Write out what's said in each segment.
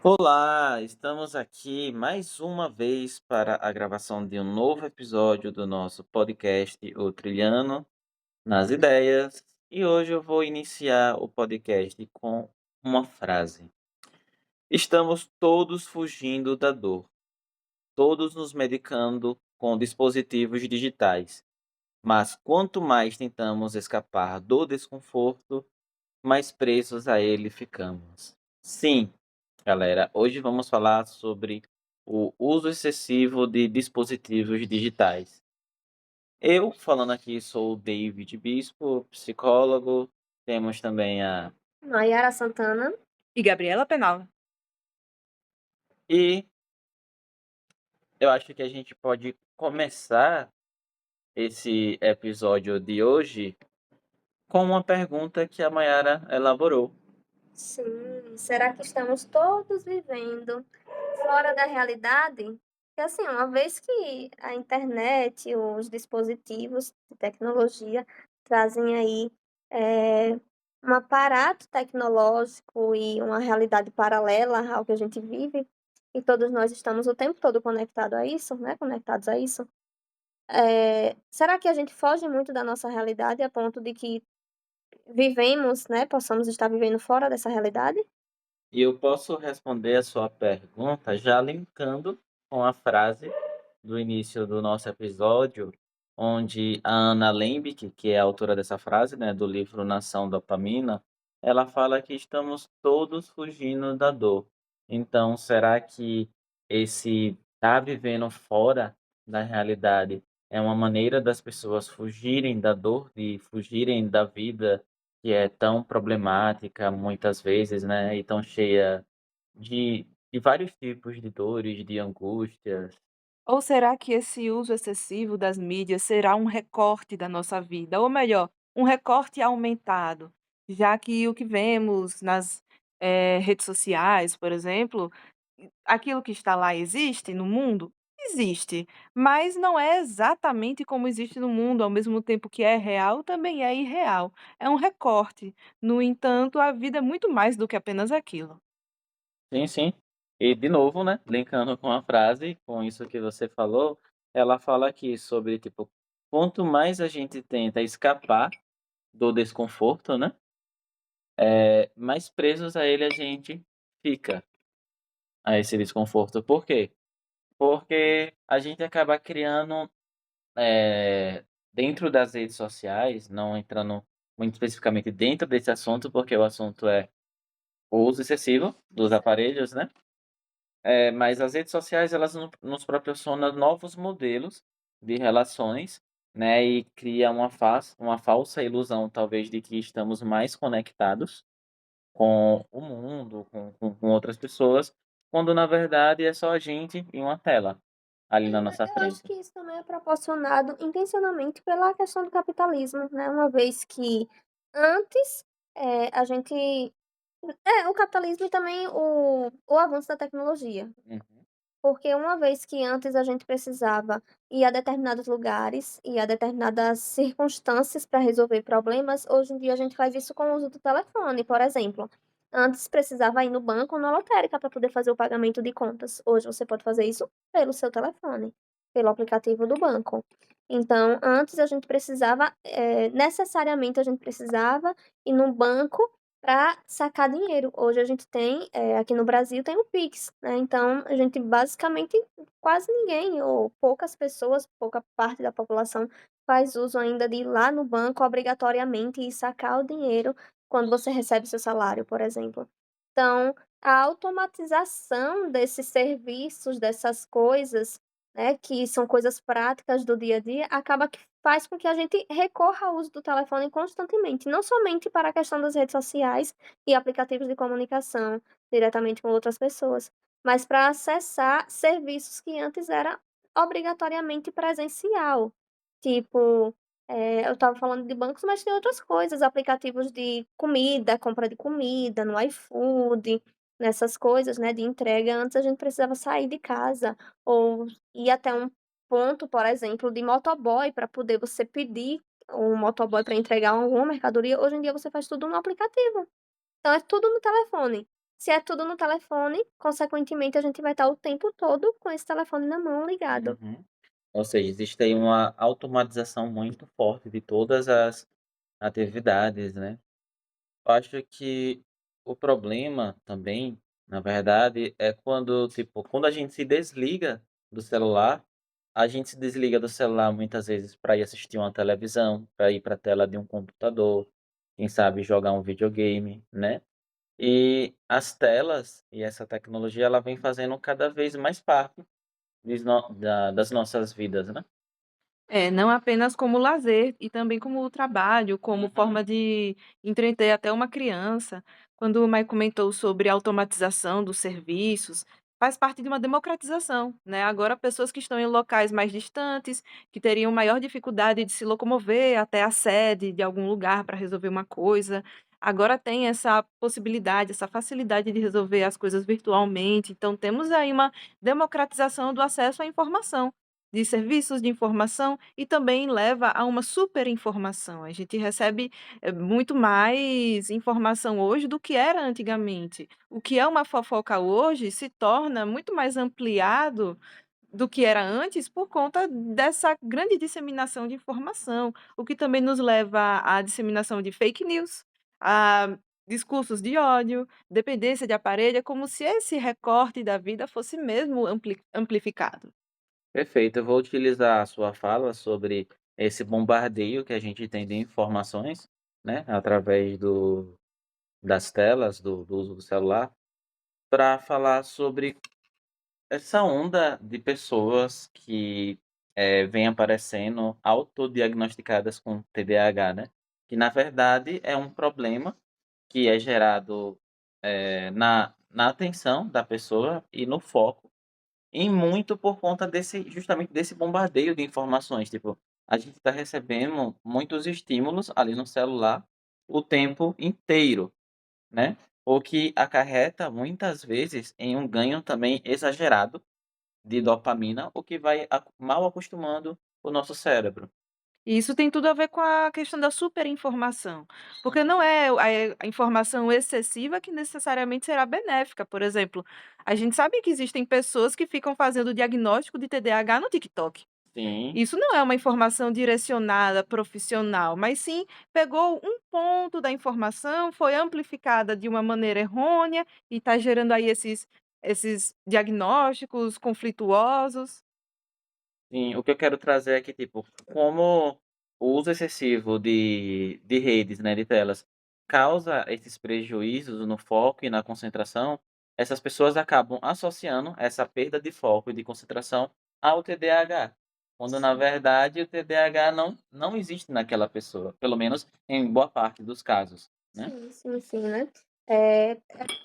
Olá, estamos aqui mais uma vez para a gravação de um novo episódio do nosso podcast, O Trilhando nas Ideias. E hoje eu vou iniciar o podcast com uma frase. Estamos todos fugindo da dor, todos nos medicando com dispositivos digitais. Mas quanto mais tentamos escapar do desconforto, mais presos a ele ficamos. Sim, galera, hoje vamos falar sobre o uso excessivo de dispositivos digitais. Eu, falando aqui, sou o David Bispo, psicólogo. Temos também a. Nayara Santana. E Gabriela Penal. E eu acho que a gente pode começar esse episódio de hoje com uma pergunta que a Mayara elaborou. Sim, será que estamos todos vivendo fora da realidade? Porque, assim, uma vez que a internet, os dispositivos de tecnologia trazem aí eh, um aparato tecnológico e uma realidade paralela ao que a gente vive, e todos nós estamos o tempo todo conectados a isso, né? Conectados a isso. Será que a gente foge muito da nossa realidade a ponto de que vivemos, né, possamos estar vivendo fora dessa realidade? E eu posso responder a sua pergunta já linkando com a frase do início do nosso episódio, onde a Ana Lembke, que é a autora dessa frase, né, do livro Nação Dopamina, ela fala que estamos todos fugindo da dor. Então, será que esse estar vivendo fora da realidade é uma maneira das pessoas fugirem da dor, de fugirem da vida que é tão problemática muitas vezes, né, e tão cheia de vários tipos de dores, de angústias. Ou será que esse uso excessivo das mídias será um recorte da nossa vida? Ou melhor, um recorte aumentado, já que o que vemos nas redes sociais, por exemplo, aquilo que está lá existe no mundo? Existe, mas não é exatamente como existe no mundo, ao mesmo tempo que é real, também é irreal. É um recorte. No entanto, a vida é muito mais do que apenas aquilo. Sim, sim. E de novo, né, linkando com a frase, com isso que você falou, ela fala aqui sobre, tipo, quanto mais a gente tenta escapar do desconforto, né, mais presos a ele a gente fica, a esse desconforto. Por quê? Porque a gente acaba criando, dentro das redes sociais, não entrando muito especificamente dentro desse assunto, porque o assunto é o uso excessivo dos aparelhos, né. Mas as redes sociais elas nos proporcionam novos modelos de relações, né, e cria uma falsa ilusão talvez de que estamos mais conectados com o mundo, com outras pessoas, quando na verdade é só a gente e uma tela, ali na nossa Eu acho frente. que isso também é proporcionado intencionalmente pela questão do capitalismo, né, uma vez que antes, a gente o capitalismo e também o avanço da tecnologia. Uhum. Porque uma vez que antes a gente precisava ir a determinados lugares e a determinadas circunstâncias para resolver problemas, hoje em dia a gente faz isso com o uso do telefone, por exemplo. Antes precisava ir no banco ou na lotérica para poder fazer o pagamento de contas. Hoje você pode fazer isso pelo seu telefone, pelo aplicativo do banco. Então, antes a gente precisava, necessariamente a gente precisava ir no banco para sacar dinheiro. Hoje a gente tem, aqui no Brasil tem o Pix, né, então a gente basicamente quase ninguém ou poucas pessoas, pouca parte da população faz uso ainda de ir lá no banco obrigatoriamente e sacar o dinheiro quando você recebe seu salário, por exemplo. Então, a automatização desses serviços, dessas coisas, né, que são coisas práticas do dia a dia, acaba que faz com que a gente recorra ao uso do telefone constantemente, não somente para a questão das redes sociais e aplicativos de comunicação diretamente com outras pessoas, mas para acessar serviços que antes era obrigatoriamente presencial. Tipo, eu estava falando de bancos, mas tem outras coisas, aplicativos de comida, compra de comida no iFood, nessas coisas, né, de entrega. Antes a gente precisava sair de casa ou ir até um ponto, por exemplo, de motoboy para poder você pedir um motoboy para entregar alguma mercadoria. Hoje em dia você faz tudo no aplicativo. Então é tudo no telefone. Se é tudo no telefone, consequentemente a gente vai estar o tempo todo com esse telefone na mão ligado. Uhum. Ou seja, existe aí uma automatização muito forte de todas as atividades, né. Eu acho que o problema também, na verdade, é quando, tipo, quando a gente se desliga do celular, a gente se desliga do celular muitas vezes para ir assistir uma televisão, para ir para a tela de um computador, quem sabe jogar um videogame, né. E as telas e essa tecnologia, ela vem fazendo cada vez mais parte das nossas vidas, né. É, não apenas como lazer, e também como trabalho, como Uhum. forma de entreter até uma criança. Quando o Mai comentou sobre a automatização dos serviços, faz parte de uma democratização, né? Agora, pessoas que estão em locais mais distantes, que teriam maior dificuldade de se locomover até a sede de algum lugar para resolver uma coisa, agora tem essa possibilidade, essa facilidade de resolver as coisas virtualmente. Então, temos aí uma democratização do acesso à informação, de serviços de informação, e também leva a uma superinformação. A gente recebe, muito mais informação hoje do que era antigamente. O que é uma fofoca hoje se torna muito mais ampliado do que era antes por conta dessa grande disseminação de informação, o que também nos leva à disseminação de fake news, a discursos de ódio, dependência de aparelho, é como se esse recorte da vida fosse mesmo amplificado. Perfeito, eu vou utilizar a sua fala sobre esse bombardeio que a gente tem de informações, né, através das telas, do uso do celular, para falar sobre essa onda de pessoas que, vem aparecendo autodiagnosticadas com TDAH, né, que na verdade é um problema que é gerado, na atenção da pessoa e no foco, e muito por conta desse justamente desse bombardeio de informações, tipo, a gente está recebendo muitos estímulos ali no celular o tempo inteiro, né, o que acarreta muitas vezes em um ganho também exagerado de dopamina, o que vai mal acostumando o nosso cérebro. E isso tem tudo a ver com a questão da superinformação, porque não é a informação excessiva que necessariamente será benéfica. Por exemplo, a gente sabe que existem pessoas que ficam fazendo diagnóstico de TDAH no TikTok. Sim, Isso não é uma informação direcionada, profissional, mas sim pegou um ponto da informação, foi amplificada de uma maneira errônea e está gerando aí esses diagnósticos conflituosos. sim, o que eu quero trazer é que, tipo, como o uso excessivo de redes, né, de telas, causa esses prejuízos no foco e na concentração, essas pessoas acabam associando essa perda de foco e de concentração ao TDAH, quando na verdade o TDAH não existe naquela pessoa, pelo menos em boa parte dos casos, né. Sim, sim, sim, né. É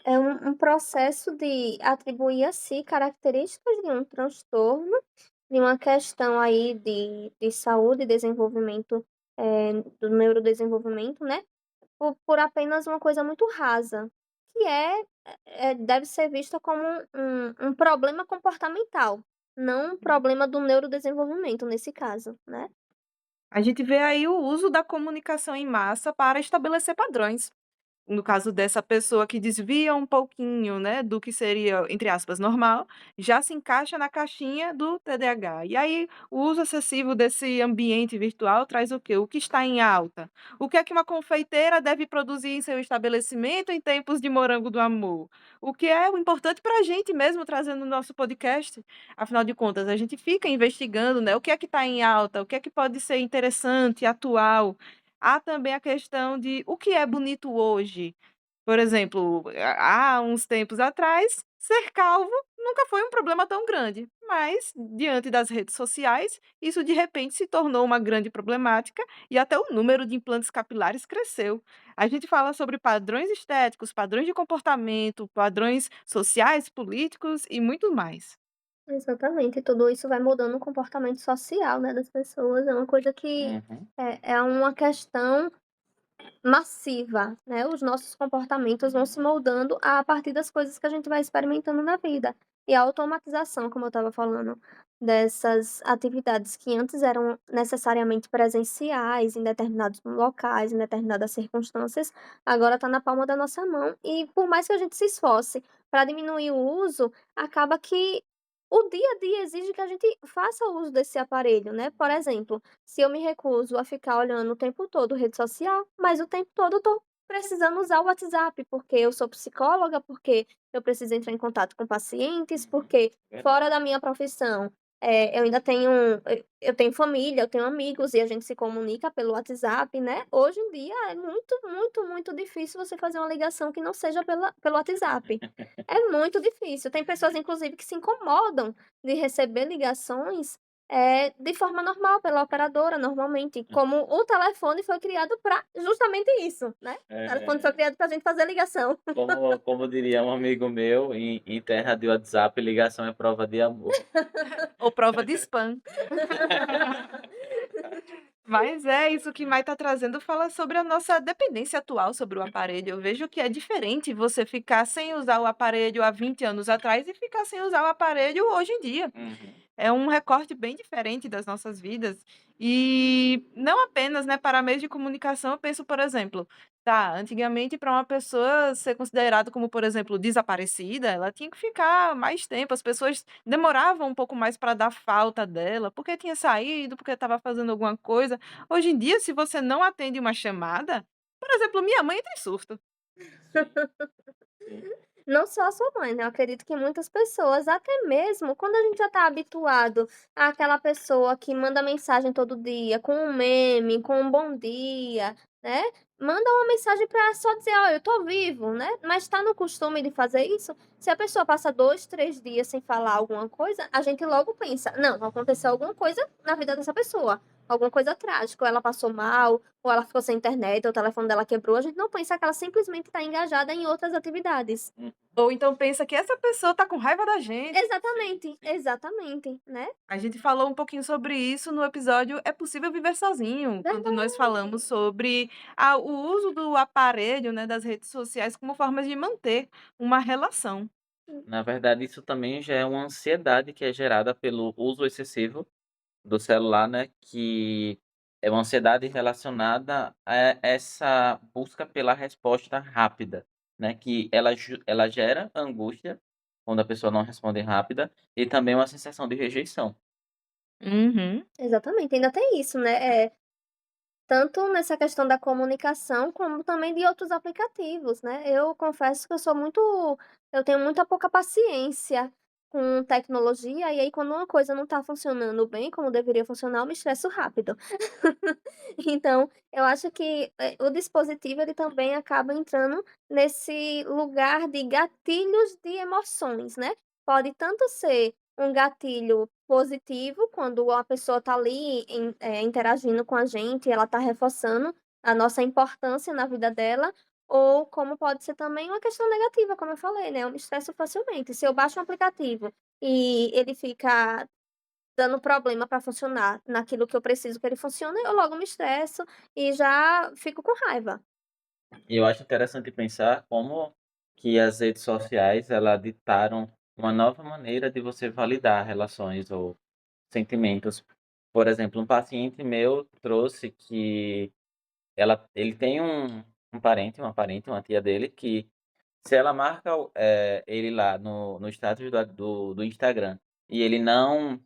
é um processo de atribuir a si características de um transtorno, de uma questão aí de saúde e desenvolvimento, do neurodesenvolvimento, né, por apenas uma coisa muito rasa, que deve ser vista como um problema comportamental, não um problema do neurodesenvolvimento nesse caso, né. A gente vê aí o uso da comunicação em massa para estabelecer padrões. No caso dessa pessoa que desvia um pouquinho, né, do que seria, entre aspas, "normal", já se encaixa na caixinha do TDAH. E aí, o uso excessivo desse ambiente virtual traz o quê? O que está em alta? O que é que uma confeiteira deve produzir em seu estabelecimento em tempos de Morango do Amor? O que é o importante para a gente mesmo trazer no nosso podcast. Afinal de contas, a gente fica investigando, né, o que é que está em alta, o que é que pode ser interessante, atual. Há também a questão de o que é bonito hoje. Por exemplo, há uns tempos atrás, ser calvo nunca foi um problema tão grande, mas diante das redes sociais, isso de repente se tornou uma grande problemática e até o número de implantes capilares cresceu. A gente fala sobre padrões estéticos, padrões de comportamento, padrões sociais, políticos e muito mais. Exatamente, e tudo isso vai mudando o comportamento social, né, das pessoas, é uma coisa que Uhum. é uma questão massiva, né, os nossos comportamentos vão se moldando a partir das coisas que a gente vai experimentando na vida. E a automatização, como eu estava falando, dessas atividades que antes eram necessariamente presenciais em determinados locais, em determinadas circunstâncias, agora está na palma da nossa mão e por mais que a gente se esforce para diminuir o uso, acaba que o dia a dia exige que a gente faça uso desse aparelho, né. Por exemplo, se eu me recuso a ficar olhando o tempo todo rede social, mas o tempo todo eu tô precisando usar o WhatsApp, porque eu sou psicóloga, porque eu preciso entrar em contato com pacientes, Uhum. porque Verdade. fora da minha profissão, eu ainda tenho eu tenho família, eu tenho amigos e a gente se comunica pelo WhatsApp, né. Hoje em dia é muito, muito, muito difícil você fazer uma ligação que não seja pelo WhatsApp. É muito difícil. Tem pessoas inclusive que se incomodam de receber ligações, de forma normal, pela operadora, normalmente, como o telefone foi criado para justamente isso, né. O telefone foi É, criado pra gente fazer ligação. como diria um amigo meu, em terra de WhatsApp, ligação é prova de amor. Ou prova de spam. Mas é isso que Mai está trazendo fala sobre a nossa dependência atual sobre o aparelho. Eu vejo que é diferente você ficar sem usar o aparelho há 20 anos atrás e ficar sem usar o aparelho hoje em dia. Uhum. É um recorte bem diferente das nossas vidas. E não apenas, né, para meios de comunicação, eu penso, por exemplo, tá, antigamente para uma pessoa ser considerada como, por exemplo, desaparecida, ela tinha que ficar mais tempo, as pessoas demoravam um pouco mais para dar falta dela, porque tinha saído, porque estava fazendo alguma coisa. Hoje em dia, se você não atende uma chamada, por exemplo, minha mãe entra em surto. Sim. Não só a sua mãe, né, eu acredito que muitas pessoas, até mesmo quando a gente já está habituado àquela pessoa que manda mensagem todo dia com um meme, com um bom dia, né, manda uma mensagem para só dizer: "Olha, eu tô vivo", né, mas está no costume de fazer isso, se a pessoa passa 2, 3 dias sem falar alguma coisa, a gente logo pensa: "Não, aconteceu alguma coisa na vida dessa pessoa, alguma coisa trágica, ou ela passou mal, ou ela ficou sem internet, ou o telefone dela quebrou", a gente não pensa que ela simplesmente está engajada em outras atividades. Hum, Ou então pensa que essa pessoa está com raiva da gente. Exatamente, exatamente, né. A gente falou um pouquinho sobre isso no episódio "É possível viver sozinho", quando nós Verdade. falamos sobre o uso do aparelho, né, das redes sociais como formas de manter uma relação. na verdade, isso também já é uma ansiedade que é gerada pelo uso excessivo do celular, né, que é uma ansiedade relacionada a essa busca pela resposta rápida, né, que ela gera angústia quando a pessoa não responde rápida e também uma sensação de rejeição. Uhum. Exatamente, ainda tem isso, né, tanto nessa questão da comunicação, como também de outros aplicativos, né. Eu confesso que eu tenho muita pouca paciência com tecnologia, e aí quando uma coisa não tá funcionando bem como deveria funcionar, eu me estresso rápido. Então, eu acho que, o dispositivo ele também acaba entrando nesse lugar de gatilhos de emoções, né. Pode tanto ser um gatilho positivo, quando a pessoa está ali interagindo com a gente, ela está reforçando a nossa importância na vida dela, ou como pode ser também uma questão negativa, como eu falei, né, eu me estresso facilmente. Se eu baixo um aplicativo e ele fica dando problema para funcionar naquilo que eu preciso que ele funcione, eu logo me estresso e já fico com raiva. E eu acho interessante pensar como que as redes sociais, ela ditaram uma nova maneira de você validar relações ou sentimentos. Por exemplo, um paciente meu trouxe que ele tem uma tia dele que se ela marca ele lá no status do Instagram e ele não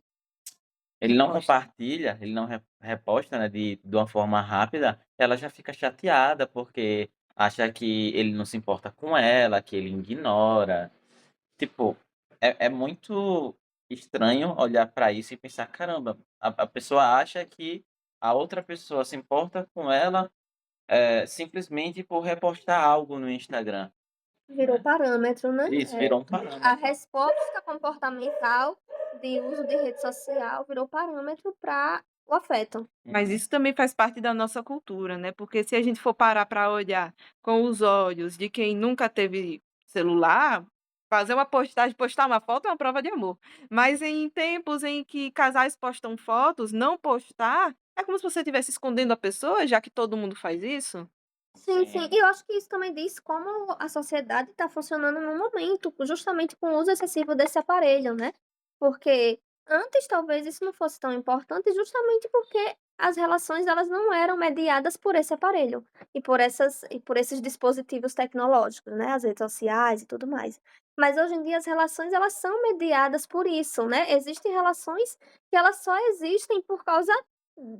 compartilha, ele não reposta, né, de uma forma rápida, ela já fica chateada, porque acha que ele não se importa com ela, que ele ignora. Tipo, é muito estranho olhar para isso e pensar: "Caramba, a pessoa acha que a outra pessoa se importa com ela, simplesmente por repostar algo no Instagram", Virou né. parâmetro, né. Isso, virou um A parâmetro. resposta comportamental de uso de rede social virou parâmetro para o afeto. Mas Uhum. isso também faz parte da nossa cultura, né, porque se a gente for parar para olhar com os olhos de quem nunca teve celular, fazer uma postagem, postar uma foto é uma prova de amor. Mas em tempos em que casais postam fotos, não postar, é como se você estivesse escondendo a pessoa, já que todo mundo faz isso. Sim, sim. E Sim, eu acho que isso também diz como a sociedade está funcionando no momento, justamente com o uso excessivo desse aparelho, né. Porque antes talvez isso não fosse tão importante, justamente porque as relações elas não eram mediadas por esse aparelho, e por esses dispositivos tecnológicos, né, as redes sociais e tudo mais. Mas hoje em dia as relações elas são mediadas por isso, né, existem relações que elas só existem por causa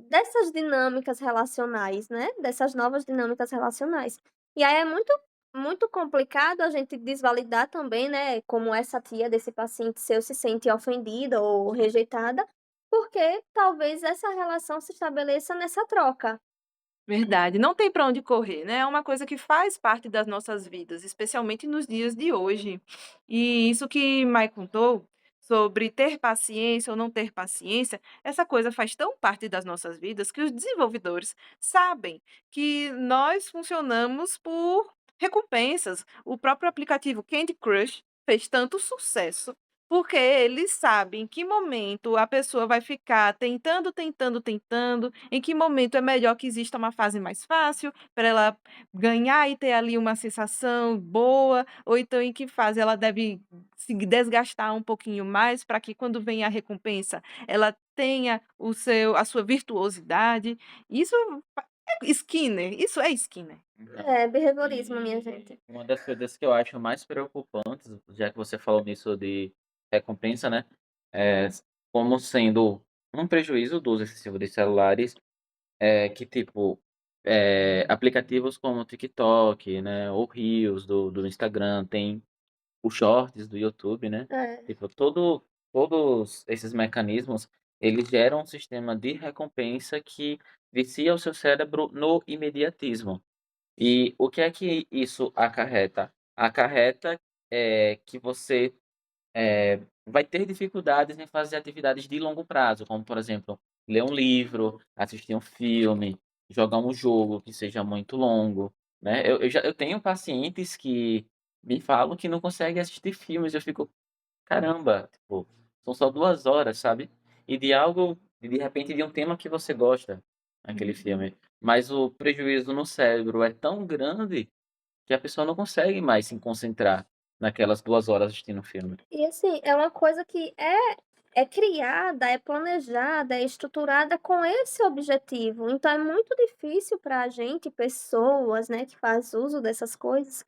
dessas dinâmicas relacionais, né, dessas novas dinâmicas relacionais. E aí é muito complicado a gente desvalidar também, né, como essa tia desse paciente seu se sente ofendida ou rejeitada, porque talvez essa relação se estabeleça nessa troca. Verdade, não tem para onde correr, né, é uma coisa que faz parte das nossas vidas, especialmente nos dias de hoje. E isso que Mai contou, sobre ter paciência ou não ter paciência, essa coisa faz tão parte das nossas vidas que os desenvolvedores sabem que nós funcionamos por recompensas. O próprio aplicativo Candy Crush fez tanto sucesso, porque eles sabem em que momento a pessoa vai ficar tentando, tentando, tentando, em que momento é melhor que exista uma fase mais fácil, para ela ganhar e ter ali uma sensação boa, ou então em que fase ela deve se desgastar um pouquinho mais, para que quando vem a recompensa, ela tenha o seu a sua virtuosidade. Isso é Skinner, isso é Skinner. não. É, behaviorismo, minha E gente. uma das coisas que eu acho mais preocupantes, já que você falou nisso de recompensa, né, é como sendo um prejuízo do uso excessivo de celulares, que tipo, aplicativos como o TikTok, né, ou Reels do Instagram, tem os Shorts do YouTube, né, É. tipo todos esses mecanismos, eles geram um sistema de recompensa que vicia o seu cérebro no imediatismo. E o que é que isso acarreta? Acarreta, que você, vai ter dificuldades em fazer atividades de longo prazo, como, por exemplo, ler um livro, assistir um filme, jogar um jogo que seja muito longo, né. Eu tenho pacientes que me falam que não conseguem assistir filmes, eu fico: "Caramba", tipo, são só 2 horas, sabe, e de algo de repente de um tema que você gosta, aquele filme, mas o prejuízo no cérebro é tão grande que a pessoa não consegue mais se concentrar naquelas 2 horas assistindo o filme. E assim, é uma coisa que é criada, é planejada, é estruturada com esse objetivo, então é muito difícil para a gente, pessoas, né, que faz uso dessas coisas,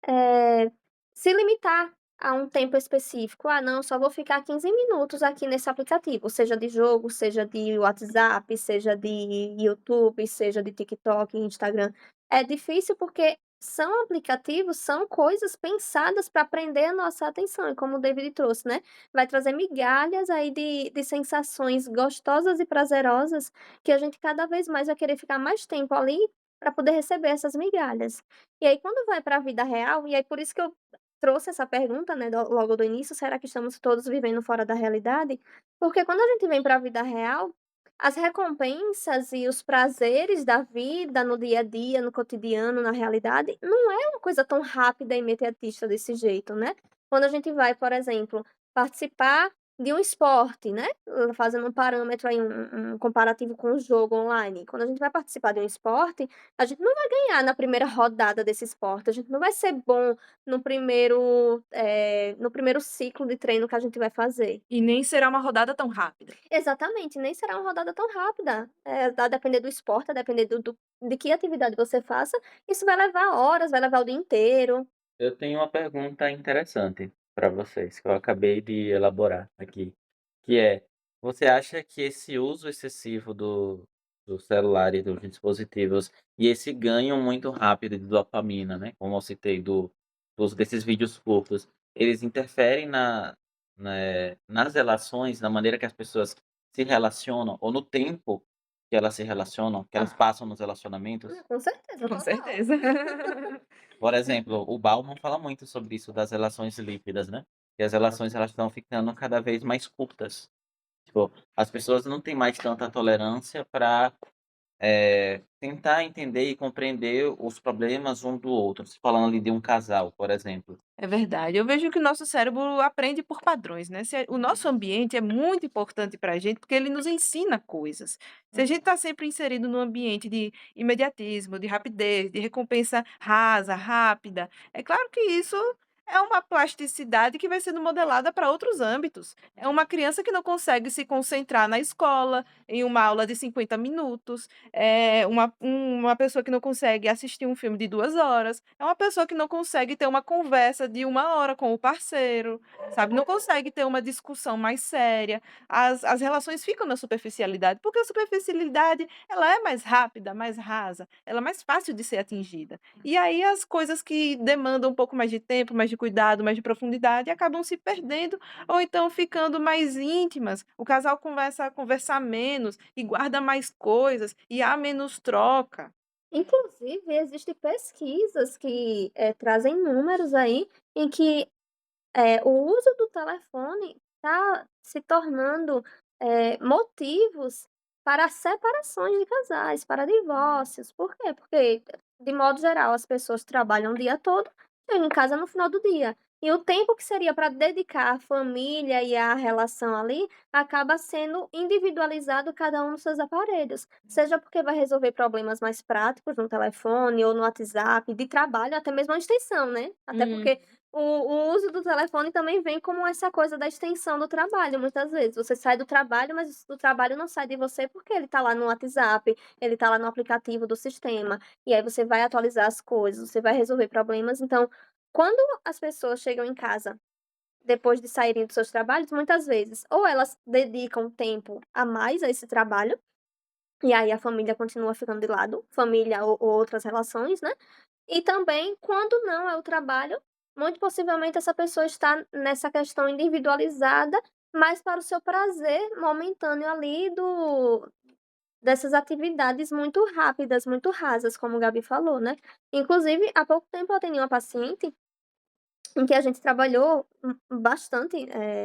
eh, se limitar a um tempo específico. "Ah não, só vou ficar 15 minutos aqui nesse aplicativo", seja de jogo, seja de WhatsApp, seja de YouTube, seja de TikTok, Instagram. É difícil porque são aplicativos, são coisas pensadas para prender a nossa atenção e como o David trouxe, né, vai trazer migalhas aí de sensações gostosas e prazerosas, que a gente cada vez mais vai querer ficar mais tempo ali para poder receber essas migalhas. E aí quando vai para a vida real, e aí por isso que eu trouxe essa pergunta, né, logo do início, será que estamos todos vivendo fora da realidade? Porque quando a gente vem para a vida real, as recompensas e os prazeres da vida no dia a dia, no cotidiano, na realidade, não é uma coisa tão rápida e imediatista desse jeito, né. Quando a gente vai, por exemplo, participar de um esporte, né, fazendo um parâmetro aí, um comparativo com o jogo online. Quando a gente vai participar de um esporte, a gente não vai ganhar na primeira rodada desse esporte, a gente não vai ser bom no primeiro ciclo de treino que a gente vai fazer. E nem será uma rodada tão rápida. Exatamente, nem será uma rodada tão rápida. A depender do esporte, a depender de que atividade você faça, isso vai levar horas, vai levar o dia inteiro. Eu tenho uma pergunta interessante para vocês, que eu acabei de elaborar aqui, que é: você acha que esse uso excessivo do celular e dos dispositivos, e esse ganho muito rápido de dopamina, né, como eu citei do uso desses vídeos curtos, eles interferem nas relações, na maneira que as pessoas se relacionam ou no tempo que elas se relacionam, que elas Ah, passam nos relacionamentos? com certeza, Com total. certeza. Por exemplo, o Bauman fala muito sobre isso das relações líquidas, né, que as relações elas estão ficando cada vez mais curtas. Tipo, as pessoas não têm mais tanta tolerância para tentar entender e compreender os problemas um do outro, se falando ali de um casal, por exemplo. É verdade. Eu vejo que o nosso cérebro aprende por padrões, né. Se o nosso ambiente é muito importante para a gente, porque ele nos ensina coisas. Se a gente está sempre inserido num ambiente de imediatismo, de rapidez, de recompensa rasa, rápida, é claro que isso é uma plasticidade que vai sendo modelada para outros âmbitos. É uma criança que não consegue se concentrar na escola, em uma aula de 50 minutos, é uma pessoa que não consegue assistir um filme de 2 horas, é uma pessoa que não consegue ter uma conversa de 1 hora com o parceiro, sabe, não consegue ter uma discussão mais séria. As relações ficam na superficialidade, porque a superficialidade, ela é mais rápida, mais rasa, ela é mais fácil de ser atingida. E aí as coisas que demandam um pouco mais de tempo, mais de cuidado, mais de profundidade, acabam se perdendo ou então ficando mais íntimas. O casal começa a conversar menos e guarda mais coisas e há menos troca. Inclusive, existem pesquisas que, trazem números aí, em que o uso do telefone está se tornando, motivos para separações de casais, para divórcios. Por quê? Porque, de modo geral, as pessoas trabalham o dia todo, chegam em casa no final do dia. E o tempo que seria para dedicar à família e à relação ali, acaba sendo individualizado cada um nos seus aparelhos. Seja porque vai resolver problemas mais práticos no telefone ou no WhatsApp, de trabalho, até mesmo a extensão, né. Até Uhum. porque o uso do telefone também vem como essa coisa da extensão do trabalho, muitas vezes. Você sai do trabalho, mas o trabalho não sai de você, porque ele está lá no WhatsApp, ele está lá no aplicativo do sistema, e aí você vai atualizar as coisas, você vai resolver problemas. Então, quando as pessoas chegam em casa, depois de saírem dos seus trabalhos, muitas vezes, ou elas dedicam tempo a mais a esse trabalho, e aí a família continua ficando de lado, família ou outras relações, né, e também, quando não é o trabalho, muito possivelmente essa pessoa está nessa questão individualizada, mas para o seu prazer momentâneo ali dessas atividades muito rápidas, muito rasas, como o Gabi falou, né. Inclusive, há pouco tempo eu atendi uma paciente em que a gente trabalhou bastante,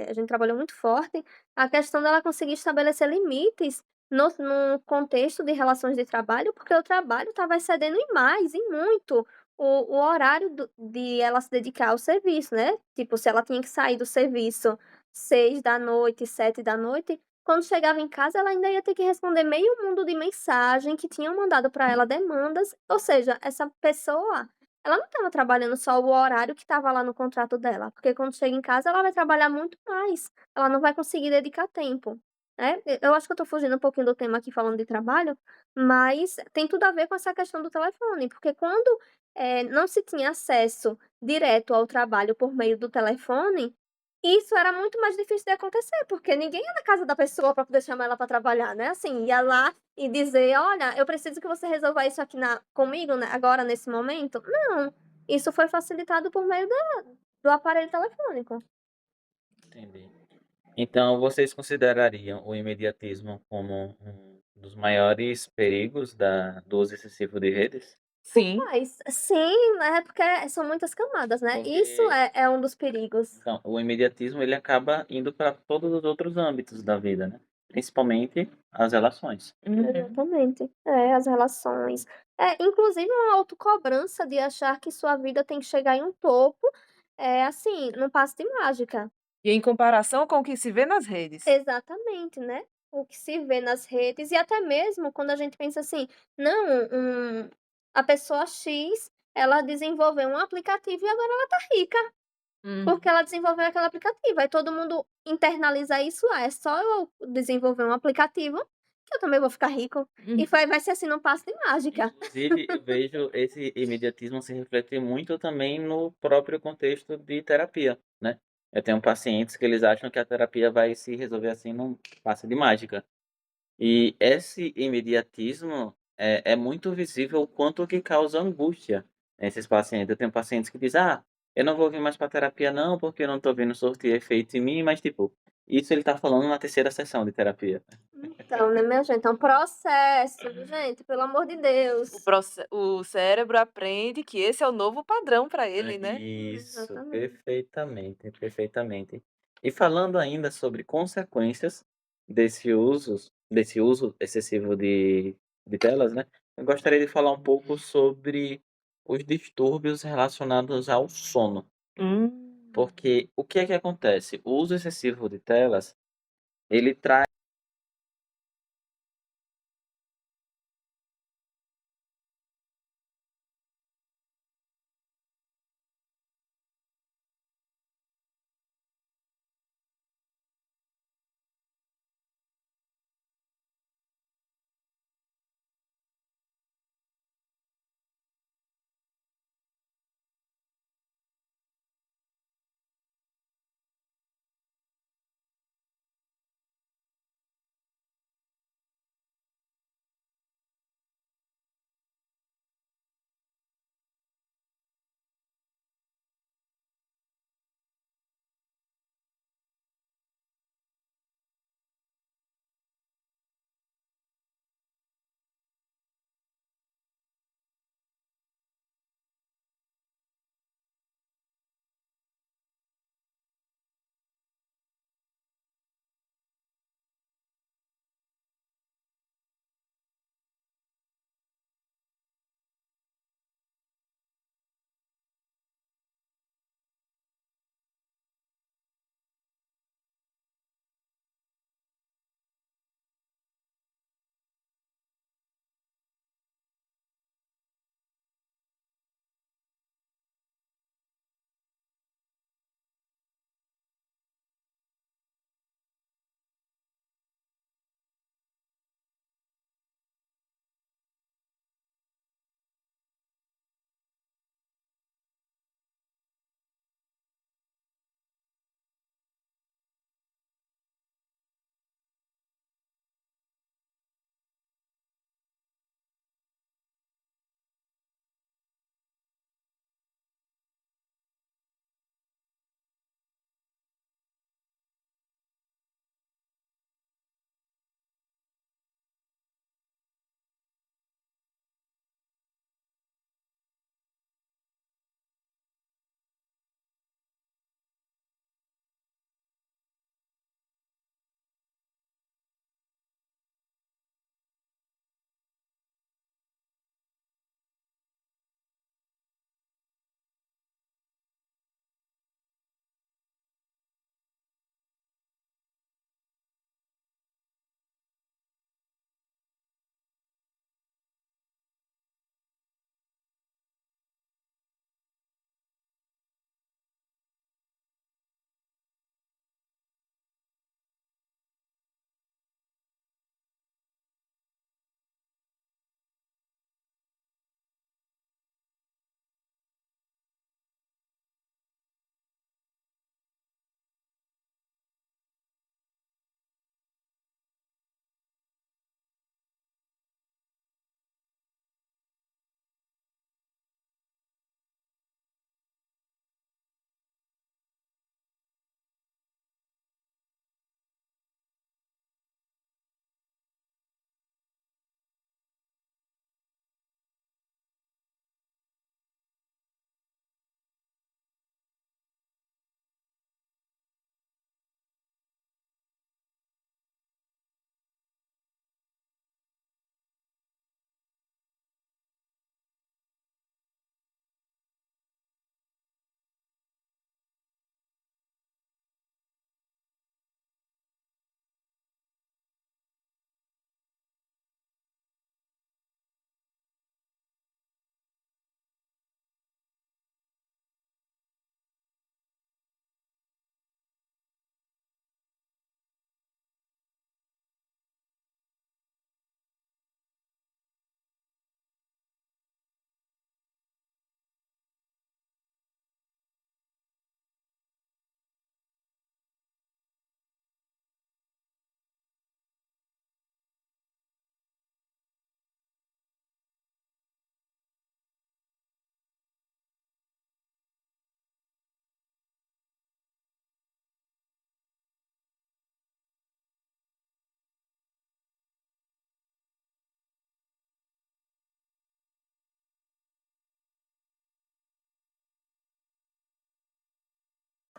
a gente trabalhou muito forte, a questão dela conseguir estabelecer limites no contexto de relações de trabalho, porque o trabalho estava excedendo em mais, em muito, o horário de ela se dedicar ao serviço, né. Tipo, se ela tinha que sair do serviço 6 da noite, 7 da noite, quando chegava em casa ela ainda ia ter que responder meio mundo de mensagem que tinham mandado para ela demandas, ou seja, essa pessoa ela não estava trabalhando só o horário que estava lá no contrato dela, porque quando chega em casa ela vai trabalhar muito mais, ela não vai conseguir dedicar tempo, né. Eu acho que eu estou fugindo um pouquinho do tema aqui falando de trabalho, mas tem tudo a ver com essa questão do telefone, porque quando, não se tinha acesso direto ao trabalho por meio do telefone, isso era muito mais difícil de acontecer, porque ninguém ia na casa da pessoa para poder chamar ela para trabalhar, né, assim, ia lá e dizer: "Olha, eu preciso que você resolva isso aqui na comigo, né, agora nesse momento". Não, isso foi facilitado por meio do aparelho telefônico. Entendi. Então vocês considerariam o imediatismo como um dos maiores perigos do uso excessivo de redes? Sim. Mas sim, né, porque são muitas camadas, né, isso Porque é um dos perigos. então, o imediatismo ele acaba indo para todos os outros âmbitos da vida, né, principalmente as relações. Uhum. Exatamente. É, as relações. Inclusive uma autocobrança de achar que sua vida tem que chegar em um topo, assim, num passe de mágica. E em comparação com o que se vê nas redes. Exatamente, né. O que se vê nas redes e até mesmo quando a gente pensa assim: "Não, a pessoa X, ela desenvolveu um aplicativo e agora ela tá rica, porque Uhum. ela desenvolveu aquele aplicativo". Aí todo mundo internaliza isso: "Ah, é só eu desenvolver um aplicativo que eu também vou ficar rico". E Uhum. vai ser assim num passe de mágica. Inclusive, eu vejo esse imediatismo se refletir muito também no próprio contexto de terapia, né. Eu tenho pacientes que eles acham que a terapia vai se resolver, assim, num passe de mágica. E esse imediatismo é muito visível o quanto que causa angústia nesses pacientes. Eu tenho pacientes que dizem: "Ah, eu não vou vir mais para terapia não, porque eu não estou vendo surtir efeito em mim", mas, tipo, isso ele está falando na terceira sessão de terapia. Então, né, minha gente, é um processo, viu, gente, pelo amor de Deus. O cérebro aprende que esse é o novo padrão para ele, né. Isso, Exatamente. perfeitamente, perfeitamente. E falando ainda sobre consequências desse uso excessivo de telas, né, eu gostaria de falar um pouco sobre os distúrbios relacionados ao sono. Hum. Porque o que é que acontece? O uso excessivo de telas, ele traz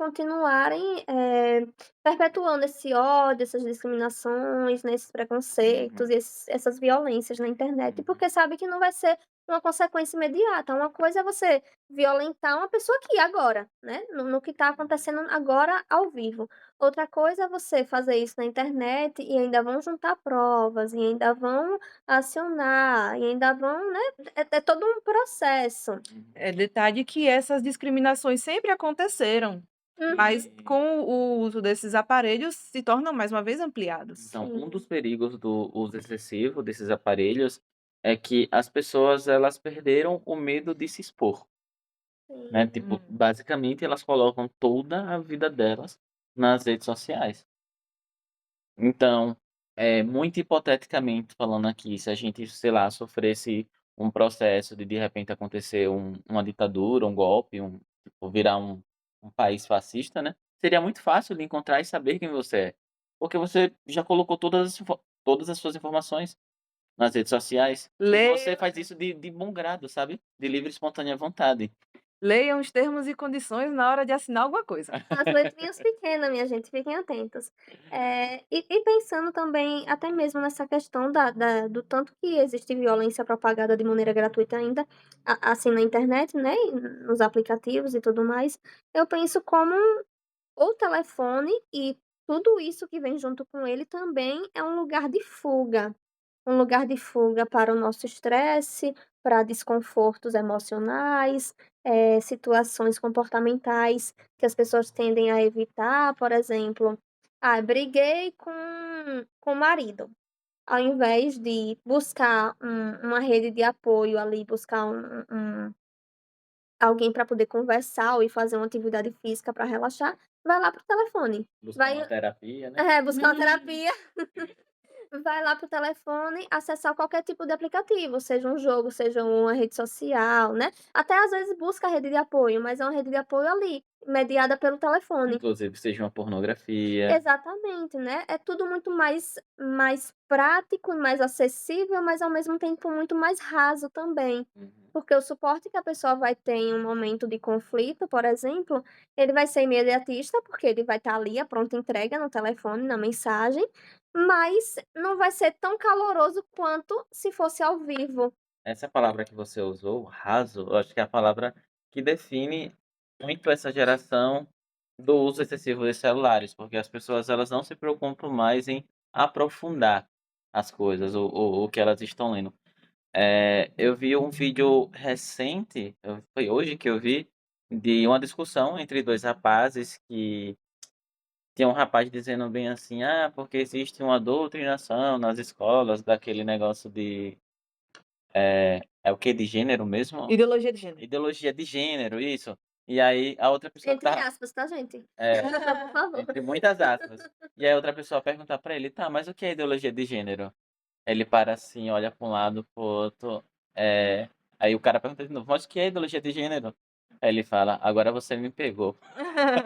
continuarem, perpetuando esse ódio, essas discriminações, né, esses Uhum, preconceitos e essas violências na internet, uhum, porque sabe que não vai ser uma consequência imediata. Uma coisa é você violentar uma pessoa aqui, agora, né, no que está uhum. acontecendo agora ao vivo. Outra coisa é você fazer isso na internet e ainda vão juntar provas, e ainda vão acionar, e ainda vão, né, é todo um processo. Uhum. É, detalhe que essas discriminações sempre aconteceram, mas E com o uso desses aparelhos se tornam mais uma vez ampliados. então, um dos Sim, perigos do uso excessivo desses aparelhos é que as pessoas elas perderam o medo de se expor, né, sim, tipo, Hum. basicamente elas colocam toda a vida delas nas redes sociais. Então, muito hipoteticamente falando aqui, se a gente, sei lá, sofresse um processo de repente acontecer uma ditadura, um golpe, tipo, virar um país fascista, né, seria muito fácil de encontrar e saber quem você é, porque você já colocou todas as suas informações nas redes sociais, e você Leiam faz isso de bom grado, sabe, de livre e espontânea vontade. leiam os termos e condições na hora de assinar alguma coisa. as letrinhas pequenas, minha gente, fiquem atentos. E pensando também até mesmo nessa questão do tanto que existe violência propagada de maneira gratuita ainda, assim, na internet, né, e nos aplicativos e tudo mais, eu penso como o telefone e tudo isso que vem junto com ele também é um lugar de fuga. Um lugar de fuga para o nosso estresse, para desconfortos emocionais, situações comportamentais que as pessoas tendem a evitar, por exemplo, briguei com o marido, ao invés de buscar uma rede de apoio ali, buscar alguém para poder conversar ou ir fazer uma atividade física para relaxar, vai lá para o telefone, Buscar vai uma terapia, né. buscar uma terapia. Vai lá pro telefone acessar qualquer tipo de aplicativo, seja um jogo, seja uma rede social, né, até às vezes busca a rede de apoio, mas é uma rede de apoio ali, mediada pelo telefone. Inclusive seja uma pornografia. Exatamente, né, é tudo muito mais prático e mais acessível, mas ao mesmo tempo muito mais raso também. Uhum. Porque o suporte que a pessoa vai ter em um momento de conflito, por exemplo, ele vai ser imediatista, porque ele vai estar ali a pronta entrega no telefone, na mensagem, mas não vai ser tão caloroso quanto se fosse ao vivo. Essa palavra que você usou, raso, eu acho que é a palavra que define muito essa geração do uso excessivo dos celulares, porque as pessoas elas não se preocupam mais em aprofundar as coisas, o que elas estão lendo. Eu vi um vídeo recente, foi hoje que eu vi, de uma discussão entre 2 rapazes que tinha um rapaz dizendo bem assim: "Ah, porque existe uma doutrinação nas escolas daquele negócio de" é o quê? De gênero mesmo? Ideologia de gênero. Ideologia de gênero, isso. E aí a outra pessoa Entre tá aspas, tá, gente? é, Só por favor. entre muitas aspas. E aí a outra pessoa perguntar pra ele: "Tá, mas o que é ideologia de gênero?" Ele para assim, olha pra um lado, para o outro, aí o cara pergunta de novo: "Mas o que é ideologia de gênero?" Aí ele fala: "Agora você me pegou."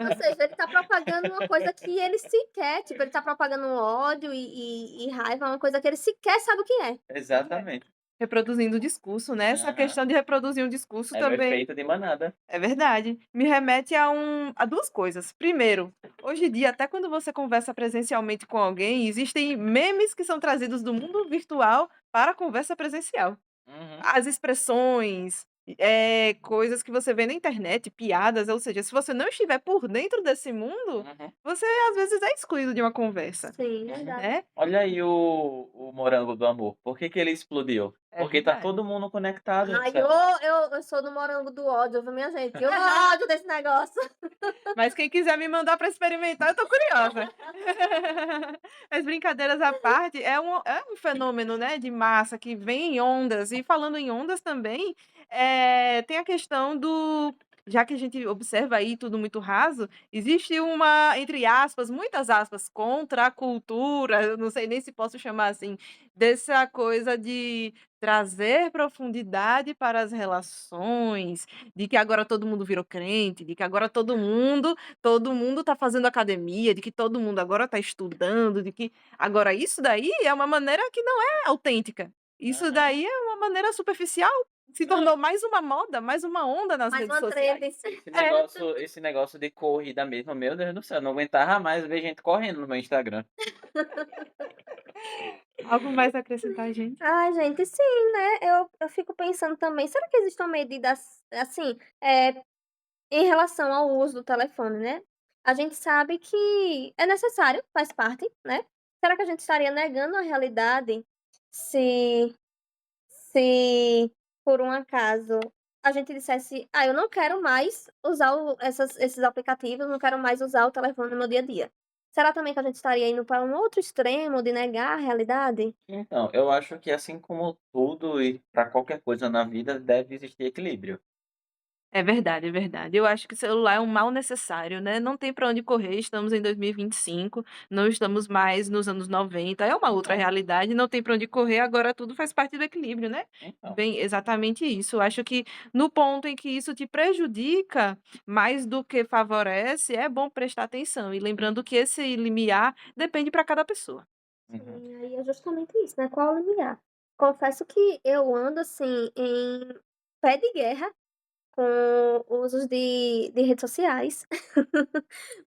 Ou seja, ele tá propagando uma coisa que ele sequer, tipo, ele tá propagando ódio e raiva, uma coisa que ele sequer sabe o que é. Exatamente. Reproduzindo o discurso, né, essa Aham. questão de reproduzir um discurso É o também efeito de manada. é verdade. Me remete a 2 coisas. Primeiro, hoje em dia, até quando você conversa presencialmente com alguém, existem memes que são trazidos do mundo virtual para a conversa presencial. Uhum, As expressões, coisas que você vê na internet, piadas, ou seja, se você não estiver por dentro desse mundo, uhum, você às vezes é excluído de uma conversa, Sim, uhum. verdade. né. Olha aí o morango do amor, por que que ele explodiu? É Porque tá verdade. todo mundo conectado, Ai, sabe. eu sou do morango do ódio, viu, minha gente? Eu ódio desse negócio. Mas quem quiser me mandar para experimentar, eu tô curiosa. Mas brincadeiras à parte, é um fenômeno, né, de massa que vem em ondas. E falando em ondas também, tem a questão do já que a gente observa aí tudo muito raso, existe uma, entre aspas, muitas aspas, contracultura, eu não sei nem se posso chamar assim, dessa coisa de trazer profundidade para as relações, de que agora todo mundo virou crente, de que agora todo mundo tá fazendo academia, de que todo mundo agora tá estudando, de que agora isso daí é uma maneira que não é autêntica. Isso Aham. daí é uma maneira superficial, Se tornou mais uma moda, mais uma onda nas Mais redes uma sociais. trend. Esse É. negócio esse negócio de corrida mesmo, meu Deus do céu, não aguentava mais ver gente correndo no meu Instagram. Algo mais a acrescentar, gente? Ai, gente, sim, né, eu fico pensando também, será que existe uma medida assim, em relação ao uso do telefone, né? A gente sabe que é necessário, faz parte, né? Será que a gente estaria negando a realidade se se por um acaso a gente dissesse: "Ah, eu não quero mais usar esses aplicativos, não quero mais usar o telefone no meu dia a dia". Será também que a gente estaria indo para um outro extremo de negar a realidade? Então, eu acho que assim como tudo e para qualquer coisa na vida deve existir equilíbrio. É verdade, é verdade. Eu acho que o celular é um mal necessário, né, não tem para onde correr, estamos em 2025, não estamos mais nos anos 90, é uma outra Então realidade, não tem para onde correr, agora tudo faz parte do equilíbrio, né. então. Bem, exatamente isso. Eu acho que no ponto em que isso te prejudica mais do que favorece, é bom prestar atenção e lembrando que esse limiar depende para cada pessoa. Uhum. Sim, aí é justamente isso, né, qual o limiar. Confesso que eu ando, assim, em pé de guerra com usos de redes sociais,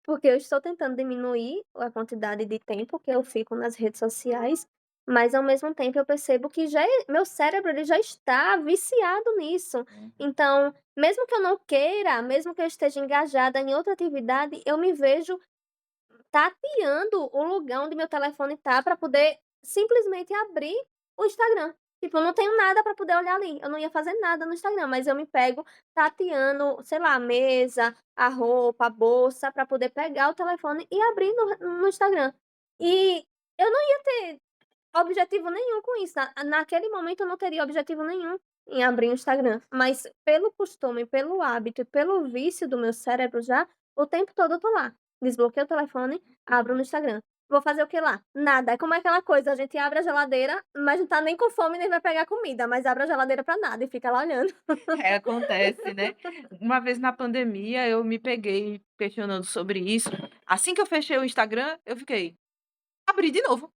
porque eu estou tentando diminuir a quantidade de tempo que eu fico nas redes sociais, mas ao mesmo tempo eu percebo que meu cérebro ele já está viciado nisso. Uhum. Então, mesmo que eu não queira, mesmo que eu esteja engajada em outra atividade, eu me vejo tateando o lugar onde meu telefone tá pra poder simplesmente abrir o Instagram. Tipo, eu não tenho nada pra poder olhar ali, eu não ia fazer nada no Instagram, mas eu me pego tateando, sei lá, a mesa, a roupa, a bolsa, pra poder pegar o telefone e abrir no Instagram. E eu não ia ter objetivo nenhum com isso, naquele momento eu não teria objetivo nenhum em abrir o Instagram, mas pelo costume, pelo hábito e pelo vício do meu cérebro já, o tempo todo eu tô lá. Desbloqueio o telefone, abro no Instagram. Vou fazer o que lá? Nada. É como aquela coisa, a gente abre a geladeira, mas não tá nem com fome nem vai pegar comida, mas abre a geladeira pra nada e fica lá olhando. É, acontece, né. Uma vez na pandemia eu me peguei questionando sobre isso, assim que eu fechei o Instagram, eu fiquei: "Abri de novo".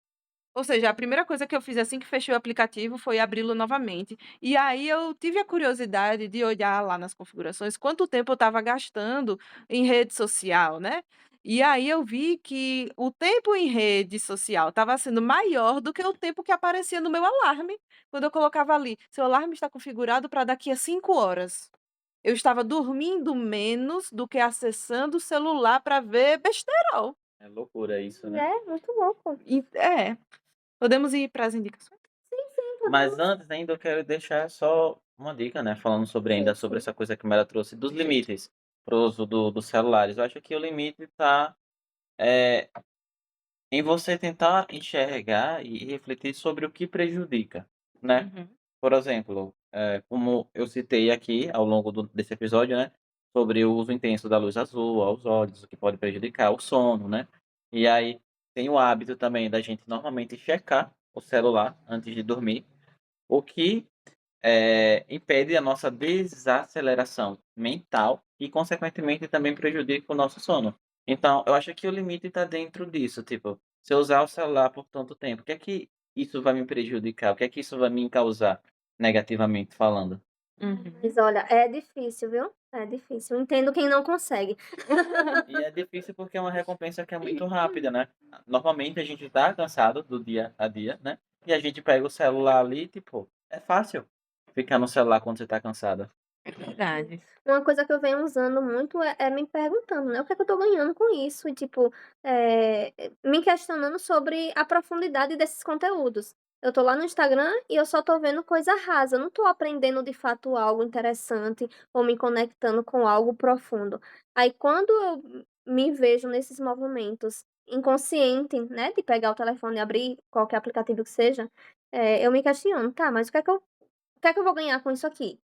Ou seja, a primeira coisa que eu fiz assim que fechei o aplicativo foi abri-lo novamente. E aí eu tive a curiosidade de olhar lá nas configurações quanto tempo eu estava gastando em rede social, né. E aí eu vi que o tempo em rede social estava sendo maior do que o tempo que aparecia no meu alarme, quando eu colocava ali: "Seu alarme está configurado para daqui a 5 horas". Eu estava dormindo menos do que acessando o celular para ver besterol. É loucura isso, né. É, muito louco. É. Podemos ir para as indicações? Sim, sim, Mas podemos. antes ainda eu quero deixar só uma dica, né, falando sobre Sim, ainda sobre sim. essa coisa que a Mara trouxe dos limites para o uso dos celulares. Eu acho que o limite está, eh, em você tentar enxergar e refletir sobre o que prejudica, né. Uhum. Por exemplo, como eu citei aqui ao longo desse episódio, né, sobre o uso intenso da luz azul aos olhos, o que pode prejudicar o sono, né. E aí tem o hábito também da gente normalmente checar o celular antes de dormir, o que impede a nossa desaceleração mental e, consequentemente, também prejudica o nosso sono. Então, eu acho que o limite está dentro disso, tipo, se eu usar o celular por tanto tempo, o que é que isso vai me prejudicar? O que é que isso vai me causar, negativamente falando? Mas Uhum. olha, é difícil, viu? É difícil. Entendo quem não consegue. E é difícil porque é uma recompensa que é muito rápida, né. Normalmente a gente tá cansado do dia a dia, né, e a gente pega o celular ali, tipo, é fácil ficar no celular quando você tá cansada. É verdade. Uma coisa que eu venho usando muito é me perguntando, né, o que é que eu tô ganhando com isso e, tipo, me questionando sobre a profundidade desses conteúdos. Eu tô lá no Instagram e eu só tô vendo coisa rasa, eu não tô aprendendo de fato algo interessante ou me conectando com algo profundo. Aí quando eu me vejo nesses movimentos inconsciente, né, de pegar o telefone e abrir qualquer aplicativo que seja, eu me questiono: "Tá, mas o que é que eu vou ganhar com isso aqui?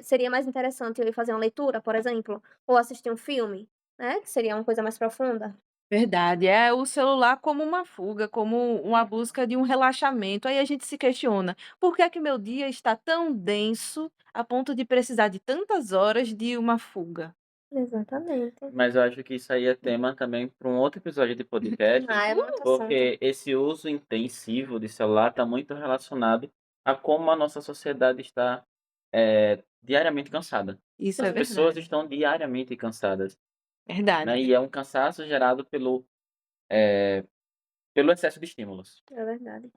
Seria mais interessante eu ir fazer uma leitura, por exemplo, ou assistir um filme, né, que seria uma coisa mais profunda?" Verdade. É o celular como uma fuga, como uma busca de um relaxamento. Aí a gente se questiona: "Por que é que meu dia está tão denso a ponto de precisar de tantas horas de uma fuga?". Exatamente. Mas eu acho que isso aí é tema também para um outro episódio de podcast, Ah, é muito assunto. porque esse uso intensivo de celular está muito relacionado a como a nossa sociedade está, diariamente cansada. Isso As é pessoas verdade. estão diariamente cansadas, né, Verdade. e é um cansaço gerado pelo excesso de estímulos. É verdade.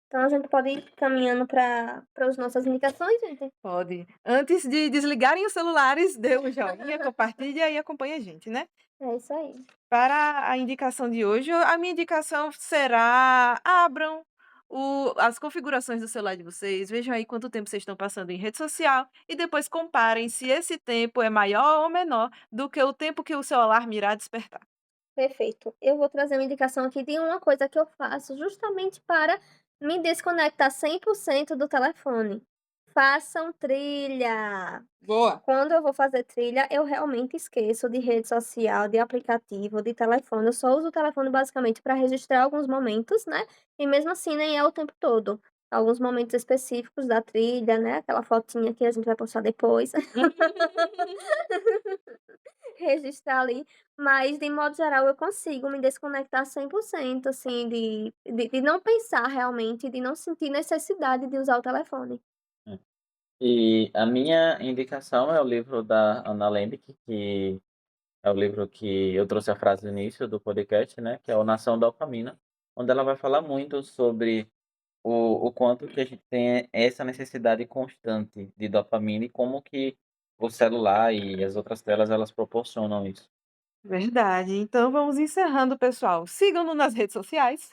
Então a gente pode ir caminhando para as nossas indicações, gente? Pode. Antes de desligarem os celulares, dê um joinha, compartilha e acompanha a gente, né. É isso aí. Para a indicação de hoje, a minha indicação será: abram as configurações do celular de vocês, vejam aí quanto tempo vocês estão passando em rede social e depois comparem se esse tempo é maior ou menor do que o tempo que o seu alarme irá despertar. Perfeito. Eu vou trazer uma indicação aqui de uma coisa que eu faço justamente para me desconectar 100% do telefone. Façam trilha. Boa. Quando eu vou fazer trilha, eu realmente esqueço de rede social, de aplicativo, de telefone. Eu só uso o telefone basicamente para registrar alguns momentos, né? E mesmo assim nem é o tempo todo. Alguns momentos específicos da trilha, né? Aquela fotinha que a gente vai postar depois. Registrar ali, mas de modo geral eu consigo me desconectar 100% assim de não pensar realmente, de não sentir necessidade de usar o telefone. Né. E a minha indicação é o livro da Anna Lembke, que é o livro que eu trouxe a frase no início do podcast, né, que é o Nação Dopamina, onde ela vai falar muito sobre o quanto que a gente tem essa necessidade constante de dopamina e como que o celular e as outras telas elas proporcionam isso. Verdade. Então vamos encerrando, pessoal. Sigam-nos nas redes sociais.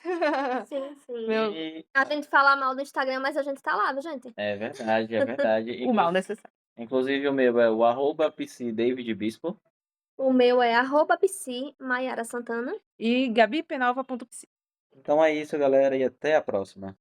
Sim, sim. Meu E A gente fala mal do Instagram, mas a gente tá lá, viu gente? é verdade, é verdade. o mal necessário. Inclusive o meu é o arroba PC David Bispo. O meu é @psi Maiara Santana. E gabipenalva.psi. Então é isso, galera, e até a próxima.